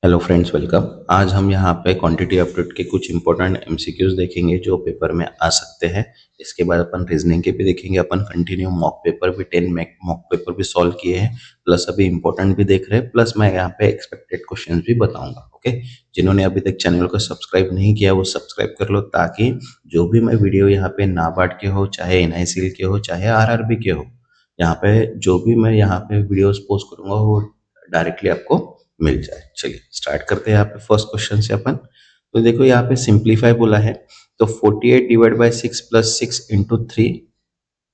Hello friends, welcome. आज हम यहाँ पे क्वांटिटी एप्टीट्यूड के कुछ इंपॉर्टेंट एमसीक्यूज देखेंगे जो पेपर में आ सकते हैं। इसके बाद अपन रीजनिंग के भी देखेंगे। अपन कंटिन्यू मॉक पेपर भी 10 मॉक पेपर भी सॉल्व किए हैं, प्लस अभी इंपॉर्टेंट भी देख रहे हैं, प्लस मैं यहाँ पे एक्सपेक्टेड क्वेश्चंस भी बताऊंगा। ओके, जिन्होंने अभी तक चैनल को सब्सक्राइब नहीं किया वो सब्सक्राइब कर लो, ताकि जो भी मैं वीडियो यहाँ पे नाबार्ड के हो, चाहे एनआईसीएल के हो, चाहे आरआरबी के हो, यहाँ पे जो भी मैं यहाँ पे वीडियोस पोस्ट करूंगा वो डायरेक्टली आपको मिल जाए। चलिए स्टार्ट करते हैं यहाँ पे फर्स्ट क्वेश्चन से अपन। तो देखो यहाँ पे सिंप्लीफाई बोला है, तो 48 divide by 6 plus 6 into 3,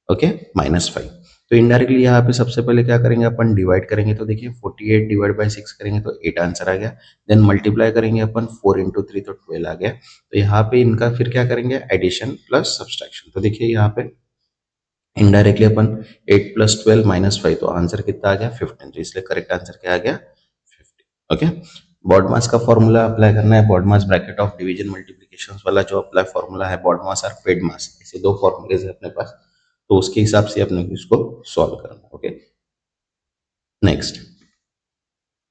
okay, -5। तो इनडायरेक्टली यहाँ पे सबसे पहले क्या करेंगे, अपन डिवाइड करेंगे। तो देखिए 48 डिवाइड बाई 6 करेंगे तो 8 आंसर आ गया। देन मल्टीप्लाई करेंगे अपन 4 इंटू 3 तो 12 आ गया। तो यहाँ पे इनका फिर क्या करेंगे, एडिशन प्लस सब्सट्रैक्शन। तो देखिए यहाँ पे इनडायरेक्टली अपन 8 प्लस 12 -5, तो आंसर कितना आ गया 15। तो इसलिए करेक्ट आंसर क्या आ गया 50। ओके, बॉड मास का फॉर्मूला अप्लाई करना है। BODMAS bracket of division multiplication वाला जो अप्लाई फॉर्मूला है, बॉड मास और पेड मास, ऐसे दो फॉर्मूलेज है अपने पास। तो उसके हिसाब से अपने को इसको सॉल्व करना है। ओके, नेक्स्ट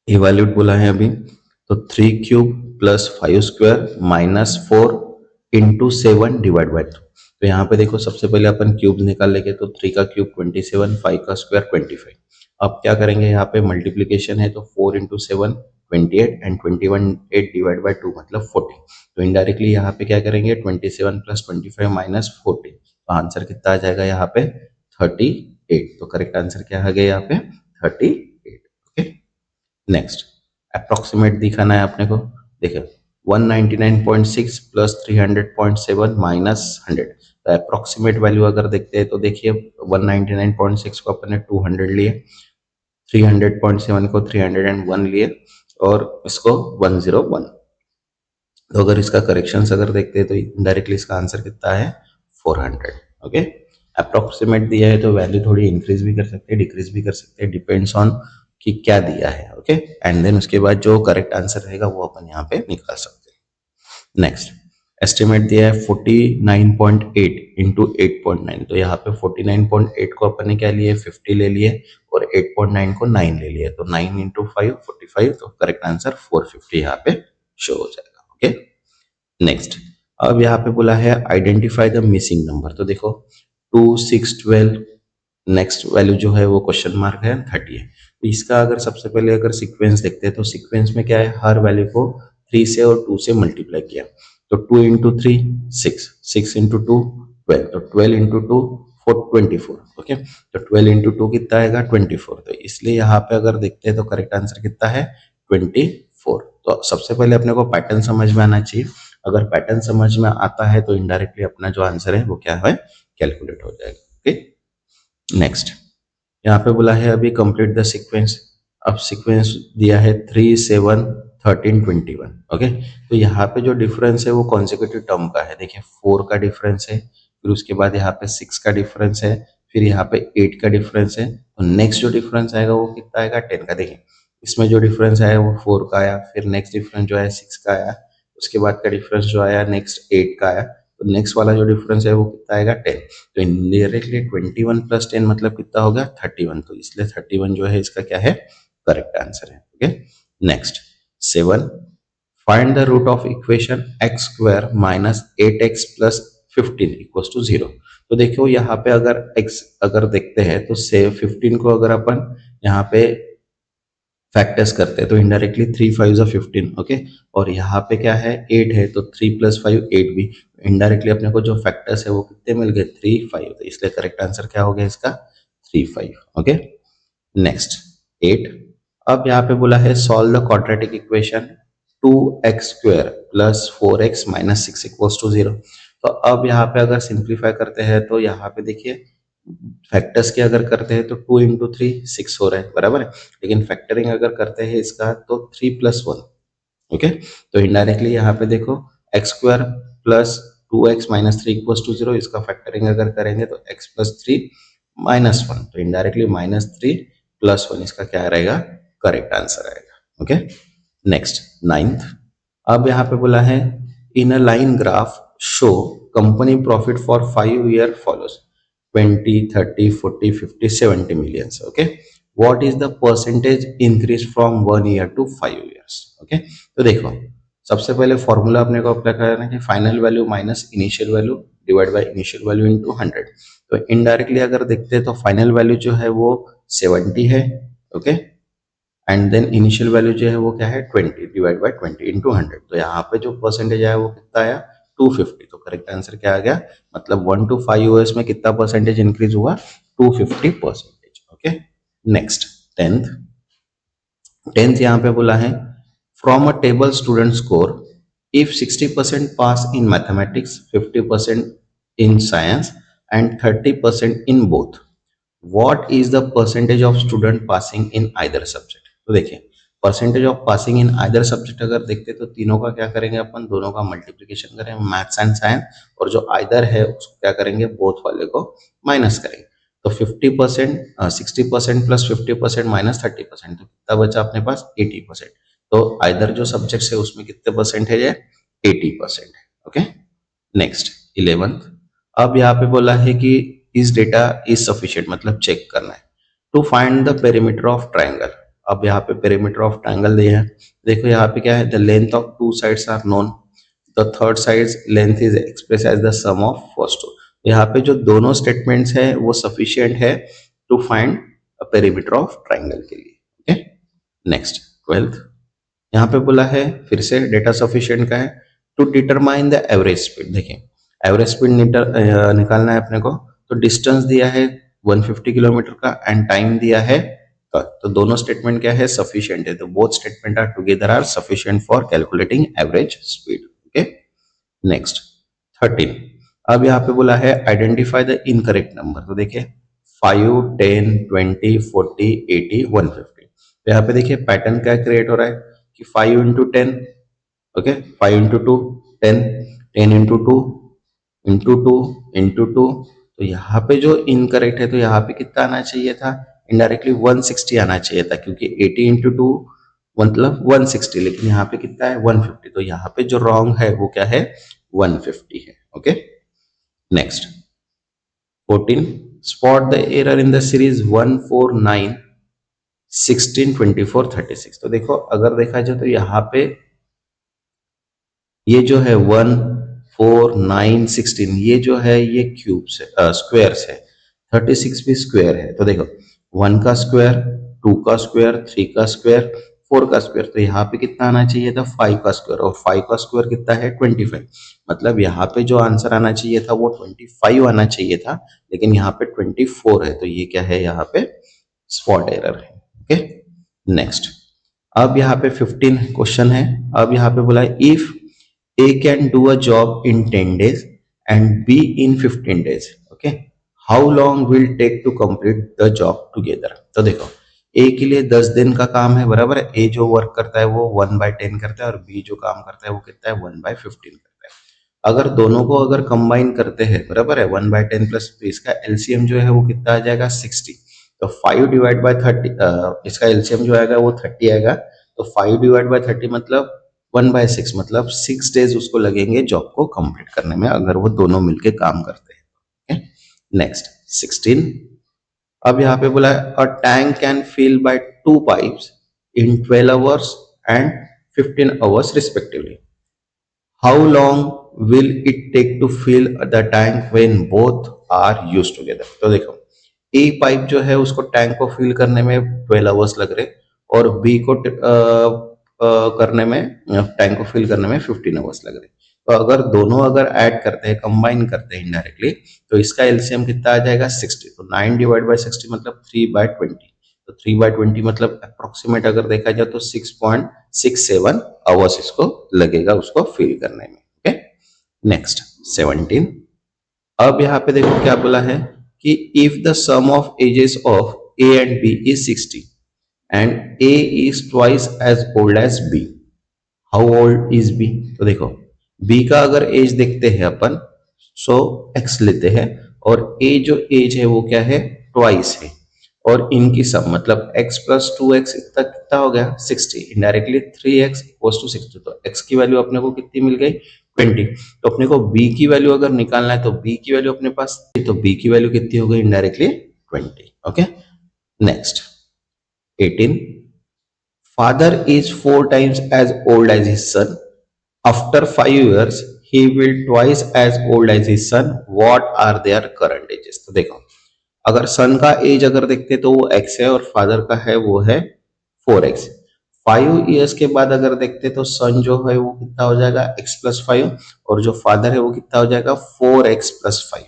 इवैल्यूएट बोला है अभी, तो 3 cube plus 5 square minus 4 into 7 divide by 2। तो यहाँ पे देखो सबसे पहले अपन क्यूब निकाल लेंगे। तो 3 का क्यूब 27, 5 का स्क्वायर 25। अब क्या करेंगे, यहाँ पे मल्टीप्लीकेशन है, तो 4 इंटू 7 28 एंड 21 8 डिवाइड बाई 2 मतलब 40। तो इनडायरेक्टली यहाँ पे क्या करेंगे, 27 प्लस 25 माइनस 40। तो आंसर कितना आ जाएगा यहाँ पे 38। तो करेक्ट आंसर क्या आ गया यहाँ पे 38। ओके, नेक्स्ट अप्रोक्सीमेट दिखाना है अपने को। देखो 199.6 प्लस 300.7 माइनस 100। तो अप्रोक्सीमेट वैल्यू अगर देखते हैं तो देखिए 199.6 को अपन ने 200 लिए, 300.7 को 301 लिए और इसको 101। तो अगर इसका करेक्शंस अगर देखते हैं तो डायरेक्टली इसका आंसर कितना है 400। ओके, अप्रोक्सीमेट दिया है तो वैल्यू थोड़ी इंक्रीज भी कर सकते हैं, डिक्रीज भी कर सकते हैं, डिपेंड्स ऑन कि क्या दिया है। ओके, एंड देन उसके बाद जो करेक्ट आंसर रहेगा वो अपन यहाँ पे निकाल सकते हैं। नेक्स्ट एस्टिमेट दिया है 49.8 इंटू 8.9। तो यहाँ पे 49.8 को अपन ने क्या लिए 50 ले लिए और 8.9 को 9 ले लिए। तो 9 इंटू 5 45। तो करेक्ट आंसर 450 यहाँ पे शो हो जाएगा। ओके, नेक्स्ट अब यहाँ पे बोला है आइडेंटिफाई द मिसिंग नंबर। तो देखो 2 6 12, नेक्स्ट वैल्यू जो है वो क्वेश्चन मार्क है 30 है। तो इसका अगर सबसे पहले अगर सीक्वेंस देखते हैं तो सीक्वेंस में क्या है, हर वैल्यू को 3 से और 2 से मल्टीप्लाई किया। तो 2 इंटू 3 6, 6 इंटू 2 12, तो 12 इंटू 2 24। ओके, तो 12 इंटू 2 कितना आएगा 24। तो इसलिए यहाँ पे अगर देखते हैं तो करेक्ट आंसर कितना है 24। तो सबसे पहले अपने को पैटर्न समझ में आना चाहिए। अगर पैटर्न समझ में आता है तो इनडायरेक्टली अपना जो आंसर है वो क्या है कैलकुलेट हो जाएगा। ओके, नेक्स्ट यहाँ पे बोला है अभी कंप्लीट द सीक्वेंस। अब सीक्वेंस दिया है 3 7 13 21। ओके, तो यहाँ पे जो डिफरेंस है वो कॉन्सेक्यूटिव टर्म का है। देखिए 4 का डिफरेंस है, फिर उसके बाद यहाँ पे 6 का डिफरेंस है, फिर यहाँ पे 8 का डिफरेंस है। तो नेक्स्ट जो डिफरेंस आएगा वो कितना आएगा 10 का। देखिए इसमें जो डिफरेंस आया वो 4 का आया, फिर नेक्स्ट डिफरेंस जो है 6 का आया, उसके बाद का डिफरेंस जो आया नेक्स्ट 8 का आया। तो नेक्स्ट वाला जो डिफरेंस है वो कितना आएगा 10। तो इनडायरेक्टली 21 प्लस 10 मतलब कितना हो गया 31। तो इसलिए 31 जो है इसका क्या है करेक्ट आंसर है। Okay, next 7 find the root of equation X square minus 8x plus 15 equals to 0। तो देखो यहाँ पे अगर x अगर देखते हैं तो से 15 को अगर अपन यहाँ पे फैक्टर्स करते हैं तो इनडायरेक्टली 3 5 15। ओके, और यहाँ पे क्या है 8 है, तो 3 प्लस 5 8 भी। इनडायरेक्टली अपने को जो फैक्टर्स है वो कितने मिल गए 3 5। तो इसलिए करेक्ट आंसर क्या हो गया इसका 3 5। Okay, next 8। अब यहाँ पे बोला है solve the quadratic equation 2x square plus 4x minus 6 equals to 0। तो अब यहाँ पे अगर सिंप्लीफाई करते हैं तो यहाँ पे देखिए फैक्टर्स के अगर करते हैं तो 2 इंटू 3 6 हो रहा है, बराबर है। लेकिन फैक्टरिंग अगर करते हैं इसका तो 3 प्लस 1। ओके, तो इनडायरेक्टली यहाँ पे देखो X square plus 2x minus 3 equals to 0, इसका फैक्टरिंग अगर करेंगे तो x प्लस 3 माइनस 1। तो इनडायरेक्टली माइनस 3 प्लस 1 इसका क्या रहेगा करेक्ट आंसर आएगा। Okay, next 9th। अब यहाँ पे बोला है in a line graph show company profit for 5 year follows 20 30 40 50 70 millions. Okay, what is the percentage increase from 1 year to 5 years? Okay, okay, तो देखो सबसे पहले फॉर्मूला अपने को अप्लाई करना है कि final value minus initial value divide by initial value into 100। तो इनडायरेक्टली अगर देखते हैं तो फाइनल वैल्यू जो है वो 70 है, okay, and then initial value जो है वो क्या है 20 डिवाइड बाय 20 इंटू 100। तो यहाँ पे जो परसेंटेज आया वो कितना आया 250। तो करेक्ट आंसर क्या आ गया, मतलब 1 to 5 यूएस में कितना परसेंटेज इंक्रीज हुआ 250%। Okay, next tenth. टेंथ यहाँ पे बोला है from a table student score if 60% pass in mathematics 50% in science and 30% in both, what is the percentage of student passing in either subject. तो देखिए percentage of passing in either subject अगर देखते तो तीनों का क्या करेंगे अपन, दोनों का मल्टीप्लीकेशन करेंगे मैथ्स एंड साइंस, और जो आइदर है उसको क्या करेंगे बोथ वाले को माइनस करेंगे। तो 50% 60% प्लस 50% माइनस 30%, तो कितना बचा अपने पास 80%। तो आइदर जो सब्जेक्ट है उसमें कितने परसेंटेज है 80% है। Okay, next 11th। अब यहाँ पे बोला है कि इस डेटा इज सफिशिएंट, मतलब चेक करना है to find the perimeter of triangle. अब यहाँ पे पेरीमीटर ऑफ ट्राइंगल दिया है, देखो यहाँ पे क्या है the length of two sides are known, the third side length is express as the sum of first two. यहाँ पे जो दोनों स्टेटमेंट्स है वो सफिशिएंट है to find a perimeter of triangle के लिए। Okay, next 12th। यहाँ पे बोला है फिर से डेटा सफिशिएंट का है to determine the average speed. देखिए एवरेज स्पीड निकालना है अपने को, तो डिस्टेंस दिया है 150 किलोमीटर का एंड टाइम दिया है, तो दोनों स्टेटमेंट क्या है सफिशिएंट है, तो both statement are together are sufficient for calculating average speed. Okay, next 13। अब यहाँ पे बोला है आइडेंटिफाई द इनकरेक्ट नंबर। तो देखिए 5 10 20 40 80 150। तो यहाँ पे देखिए पैटर्न क्या क्रिएट हो रहा है कि 5 into 10, okay 5 into 2 10, 10 into 2 into 2 into 2। तो यहाँ पे जो इनकरेक्ट है तो यहाँ पे कितना आना चाहिए था, इनडायरेक्टली 160 आना चाहिए था, क्योंकि 80 इंटू 2 मतलब 160, लेकिन यहाँ पे कितना है 150। तो यहाँ पे जो रॉन्ग है वो क्या है 150 है। Okay, next 14। Spot the error in the series 1 4 9 16 24 36। तो देखो अगर देखा जाए तो यहाँ पे ये जो है 1 4 9 16 ये जो है ये क्यूब्स है स्क्वायर्स है, 36 भी स्क्वायर है। तो देखो 1 का स्क्वायर 2 का स्क्वायर 3 का स्क्वायर 4 का स्क्वायर, तो यहाँ पे कितना आना चाहिए था 5 का स्क्वायर, और 5 का स्क्वायर कितना है 25। मतलब यहाँ पे जो आंसर आना चाहिए था वो 25 आना चाहिए था, लेकिन यहाँ पे 24 है, तो ये क्या है यहाँ पे स्पॉट एरर है। Okay, next. अब यहाँ पे 15 क्वेश्चन है। अब यहाँ पे बोला है if A can do a job in 10 days and B in 15 days. Okay. How long will take to complete the job together? तो देखो A के लिए 10 दिन का काम है, बराबर है। A जो वर्क करता है वो 1/10 करता है और B जो काम करता है वो कितना है 1/15 करता है। अगर दोनों को अगर कंबाइन करते हैं, बराबर है 1/10 प्लस इसका एलसीएम जो है वो कितना आ जाएगा 60। तो 5 डिवाइड बाय 30 इसका एलसीएम जो आएगा वो 30 आएगा। तो 5 डिवाइड बाय 30 मतलब 1/6, मतलब 6 डेज उसको लगेंगे जॉब को कंप्लीट करने में, अगर वो दोनों मिलके काम करते हैं। नेक्स्ट 16। अब यहाँ पे बोला है a tank can fill by 2 pipes in 12 hours and 15 hours respectively. How long will it take to fill the tank when both are used together. तो देखो ए पाइप जो है उसको टैंक को फिल करने में 12 आवर्स लग रहे, और बी को करने में टैंक को फिल करने में 15 आवर्स लग रहे। तो अगर दोनों अगर ऐड करते हैं कंबाइन करते हैं इनडायरेक्टली, तो इसका एलसीएम कितना आ जाएगा 60। तो 9 डिवाइड बाय 60 मतलब 3/20। तो 3/20 मतलब अप्रोक्सीमेट अगर देखा जाए तो 6.67 आवर्स इसको लगेगा उसको फिल करने में। Okay, next 17। अब यहाँ पे देखो क्या बोला है कि if the sum of ages of A and B is 60 and A is twice as old as B, how old is B. तो देखो बी का अगर एज देखते हैं अपन, सो एक्स लेते हैं, और ए जो एज है वो क्या है ट्वाइस है, और इनकी सम मतलब x प्लस 2x इतना कितना हो गया 60, इनडायरेक्टली 3x इक्वल्स टू 60। तो x की वैल्यू अपने को कितनी मिल गई 20। तो अपने को b की वैल्यू अगर निकालना है तो b की वैल्यू अपने पास, तो b की वैल्यू कितनी हो गई indirectly 20। Okay, next 18। Father is 4 times as old as his son. After 5 years, he will twice as old as his son. What are their current ages? तो देखो, अगर सन का एज अगर देखते तो वो एक्स है और फादर का है वो है 4x। 5 ईयर्स के बाद अगर देखते तो सन जो है वो कितना हो जाएगा x+5 और जो फादर है वो कितना हो जाएगा 4x+5।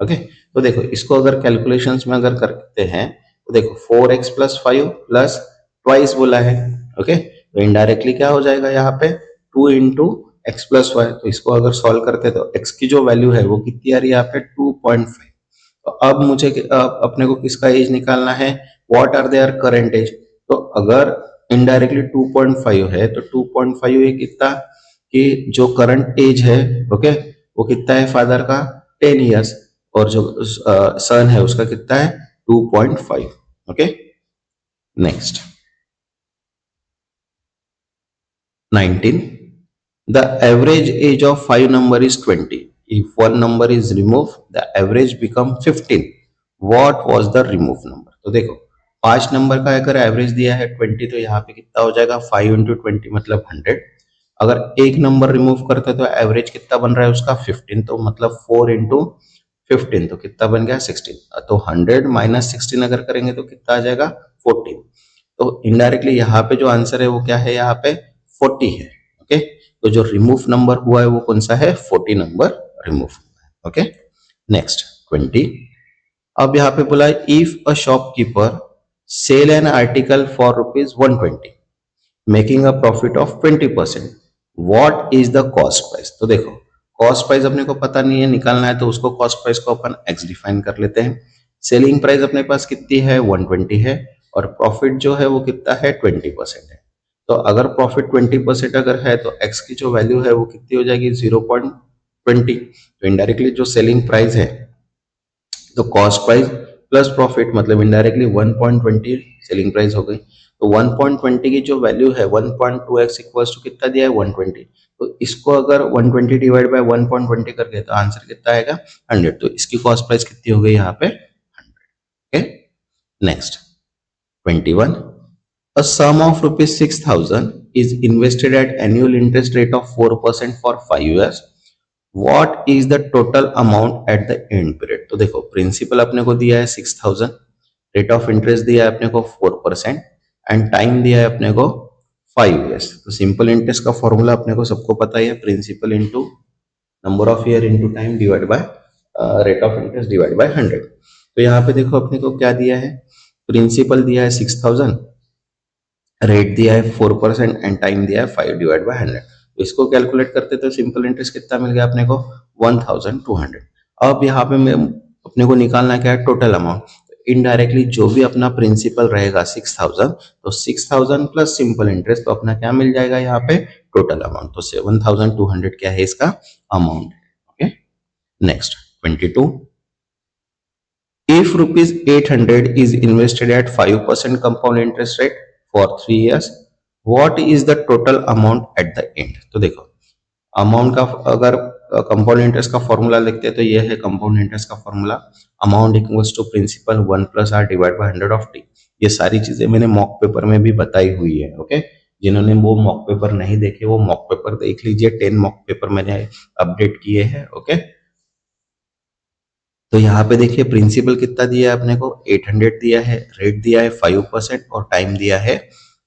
ओके, तो देखो इसको अगर कैलकुलेशंस में अगर करते हैं तो देखो 4x+5 प्लस ट्वाइस बोला है। ओके, तो इनडायरेक्टली क्या हो जाएगा यहाँ पे 2 × x+y। तो इसको अगर सॉल्व करते तो x की जो वैल्यू है वो कितनी आ रही है यहाँ पे 2.5। तो अब मुझे अपने को किसका एज निकालना है, what are their current age. तो अगर इनडायरेक्टली 2.5 है तो 2.5 ये कितना कि जो करंट एज है, ओके, वो कितना है फादर का 10 ईयर्स और जो सन है उसका कितना है 2.5। Okay, next 19, the average age of 5 number is 20. If one number is removed, the average become 15. What was the remove number? तो देखो 5 नंबर का अगर एवरेज दिया है 20 तो यहाँ पे कितना हो जाएगा 5 × 20 मतलब 100। अगर एक नंबर रिमूव करते तो एवरेज कितना बन रहा है उसका 15, तो मतलब 4 × 15 तो कितना बन गया 16। तो 100 - 16 अगर करेंगे तो कितना आ जाएगा 14। तो इनडायरेक्टली यहाँ पे जो आंसर है वो क्या है यहाँ पे 40 है। ओके, तो जो रिमूव नंबर हुआ है वो कौन सा है 40 नंबर रिमूव हुआ है। Okay, next 20। अब यहाँ पे बोला है if a shopkeeper sell an article for ₹120 making a profit of 20%, what is the cost price. तो देखो कॉस्ट प्राइस अपने को पता नहीं है, निकालना है तो उसको कॉस्ट प्राइस को अपन एक्स डिफाइन कर लेते हैं। सेलिंग प्राइस अपने पास कितनी है 120 है और प्रॉफिट जो है वो कितना है 20% है। तो अगर प्रॉफिट 20% अगर है तो एक्स की जो वैल्यू है वो कितनी हो जाएगी 0.20। तो इनडायरेक्टली जो सेलिंग प्राइस है तो कॉस्ट प्राइस प्लस प्रॉफिट मतलब इनडायरेक्टली 1.20 सेलिंग प्राइस हो गई। तो 1.20 की जो वैल्यू है 1.2x इक्वल्स टू कितना दिया है 120। तो इसको अगर 120 डिवाइड बाय 1.20 करके तो आंसर कितना आएगा 100। तो इसकी कॉस्ट प्राइस कितनी हो गई यहाँ पे 100। Okay, next 21। A sum of ₹6,000 is invested at annual interest rate of 4% for 5 years. What is the total amount at the end period? तो देखो प्रिंसिपल अपने को दिया है 6,000, रेट ऑफ इंटरेस्ट दिया है अपने को 4% एंड टाइम दिया है अपने को 5 years। तो सिंपल इंटरेस्ट का फॉर्मूला अपने को सबको पता ही है, principal into number of year into time divide by rate of interest divide by 100। तो यहाँ पे देखो अपने को क्या दिया है, प्रिंसिपल दिया है 6,000, रेट दिया है 4% एंड टाइम दिया है 5 डिवाइड बाय 100। तो इसको कैलकुलेट करते तो सिंपल इंटरेस्ट कितना मिल गया अपने को 1200। अब यहाँ पे मैं अपने को निकालना क्या है टोटल अमाउंट। इनडायरेक्टली जो भी अपना प्रिंसिपल रहेगा 6,000 तो 6,000 प्लस सिंपल इंटरेस्ट तो अपना क्या मिल जाएगा यहाँ पे टोटल अमाउंट। तो 7,200 क्या है इसका amount. Okay, next 22। If ₹800 is invested at 5% compound interest rate for 3 years, what is the total amount at the end? तो देखो अमाउंट का अगर कंपाउंड इंटरेस्ट का फॉर्मूला लिखते हैं तो ये है कंपाउंड इंटरेस्ट का formula, amount equals to principal 1+r divide by 100 of T. ये सारी चीजें मैंने मॉक पेपर में भी बताई हुई है। ओके, जिन्होंने वो मॉक पेपर नहीं देखे वो मॉक पेपर देख लीजिए, 10 मॉक पेपर मैंने अपडेट किए हैं। ओके, तो यहाँ पे देखिए प्रिंसिपल कितना दिया है अपने को 800 दिया है, रेट दिया है 5% और टाइम दिया है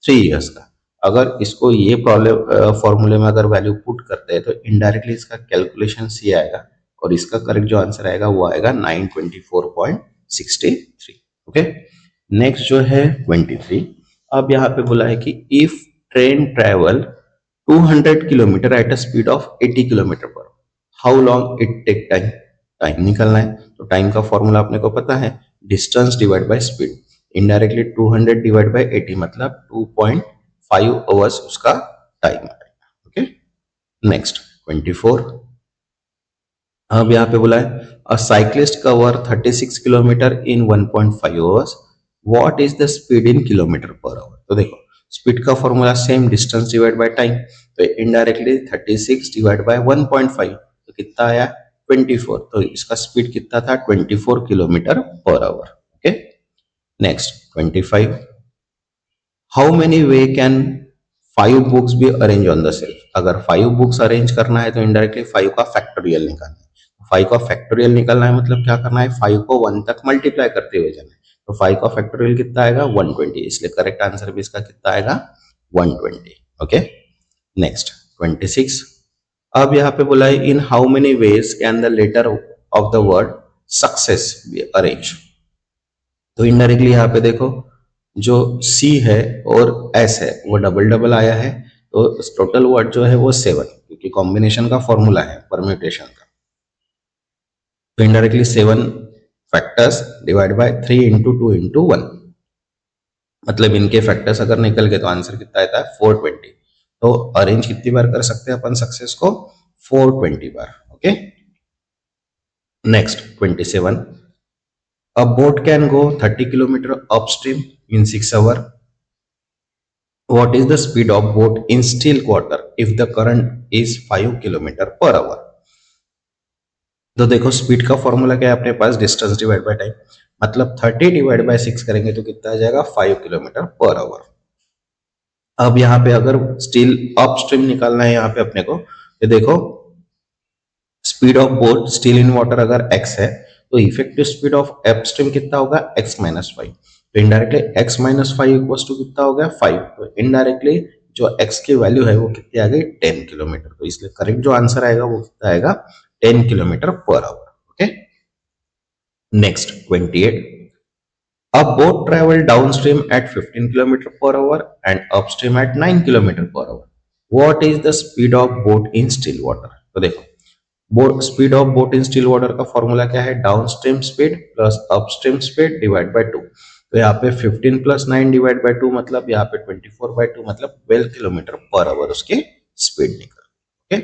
3 years का। अगर इसको ये प्रॉब्लम फॉर्मूले में अगर वैल्यू पुट करते हैं तो इनडायरेक्टली इसका कैलकुलेशन सी आएगा और इसका करेक्ट जो आंसर आएगा वो आएगा 924.63। ओके, नेक्स्ट जो है 23। अब यहाँ पे बोला है कि if train travel 200 kilometre at a speed of 80 kilometre per, how long it take time. Time निकलना है तो टाइम का फॉर्मूला अपने को पता है distance divide by speed. Indirectly 200 divide by 80 मतलब 2.5 आवर्स उसका टाइम आएगा। Okay, next 24। अब यहाँ पे बोला है अ cyclist cover 36 kilometre in 1.5 hours, what is the speed in kilometre per hour. तो देखो स्पीड का formula same distance divide by time, तो इनडायरेक्टली 36 डिवाइड बाय 1.5 तो कितना आया 24। तो इसका स्पीड कितना था 24 kilometre per hour. Okay, next 25। How many way can 5 books be arrange on the self? अगर 5 बुक्स अरेंज करना है तो इनडायरेक्टली 5 का फैक्टोरियल निकालना है। 5 का फैक्टोरियल निकालना है मतलब क्या करना है, 5 को 1 तक मल्टीप्लाई करते हुए जाना है। तो 5 का फैक्टोरियल कितना आएगा, 120, इसलिए करेक्ट आंसर भी इसका कितना आएगा, 120। Okay, next 26। अब यहाँ पे बोला है in how many ways can the letter of the word success be arrange? तो इनडायरेक्टली यहाँ पे देखो जो सी है और एस है वो डबल डबल आया है, तो टोटल वर्ड जो है वो 7, क्योंकि कॉम्बिनेशन का फॉर्मूला है परम्यूटेशन का। तो indirectly 7 factors divide by 3 into 2 into 1, मतलब इनके फैक्टर्स अगर निकल गए तो आंसर कितना आता है, 420। तो अरेंज कितनी बार कर सकते हैं अपन सक्सेस को, 420 बार। Okay, next 27। A boat can go 30 kilometer upstream in 6 hours. What is the speed of boat in still water if the current is 5 kilometre per hour? तो देखो स्पीड का फॉर्मूला क्या है अपने पास, डिस्टेंस डिवाइड बाय टाइम, मतलब 30 divide by 6 करेंगे तो कितना आ जाएगा, 5 किलोमीटर पर आवर। अब यहाँ पे अगर स्टिल अपस्ट्रीम निकालना है यहाँ पे अपने को, तो देखो speed of boat still in water अगर x है तो इफेक्टिव स्पीड ऑफ अपस्ट्रीम कितना होगा, x-5। तो इनडायरेक्टली x-5 इक्वल्स टू कितना हो गया, 5। तो इनडायरेक्टली जो x की वैल्यू है वो कितनी आ गई, 10 किलोमीटर। तो इसलिए करेक्ट जो आंसर आएगा वो कितना आएगा, 10 kilometre per hour. Okay, next 28। A boat travel downstream at 15 kilometer per hour and upstream at 9 kilometer per hour. What is the speed of boat in still water? तो देखो boat speed of boat in still water का formula क्या है, down stream speed plus upstream speed divide by 2। तो यहाँ पे 15 plus 9 divide by 2 मतलब यहाँ पे 24/2 मतलब 12 किलोमीटर पर आवर उसकी स्पीड निकल। ओके,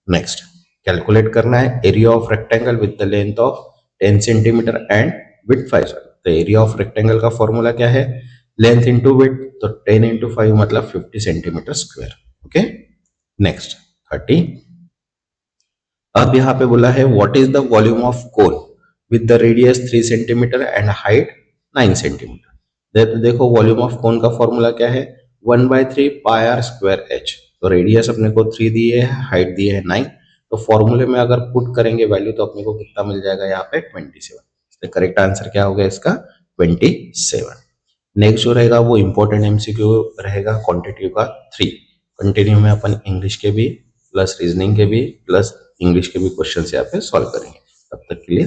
नेक्स्ट कैलकुलेट करना है area of rectangle with the length of 10 centimetre and width 5। तो एरिया ऑफ रेक्टेंगल का फॉर्मूला क्या है, लेंथ इंटू विड्थ, तो 10 इंटू 5 मतलब 50 सेंटीमीटर स्क्वायर। Okay, next 30। अब यहाँ पे बोला है what is the volume of cone with the radius 3 centimetre and height 9 centimetre. देखो वॉल्यूम ऑफ कोन का फॉर्मूला क्या है, 1/3 पाई आर स्क्वायर एच। तो रेडियस अपने को 3 दिए है, हाइट दिए है 9। तो फॉर्मूले में अगर पुट करेंगे वैल्यू तो अपने को कितना मिल जाएगा यहाँ पे, 27। तो करेक्ट आंसर क्या हो गया इसका, 27। नेक्स्ट जो रहेगा वो इंपॉर्टेंट एमसीक्यू रहेगा क्वांटिटी का 3। कंटिन्यू में अपन इंग्लिश के भी प्लस रीजनिंग के भी प्लस इंग्लिश के भी क्वेश्चन यहाँ पे सॉल्व करेंगे। तब तक के लिए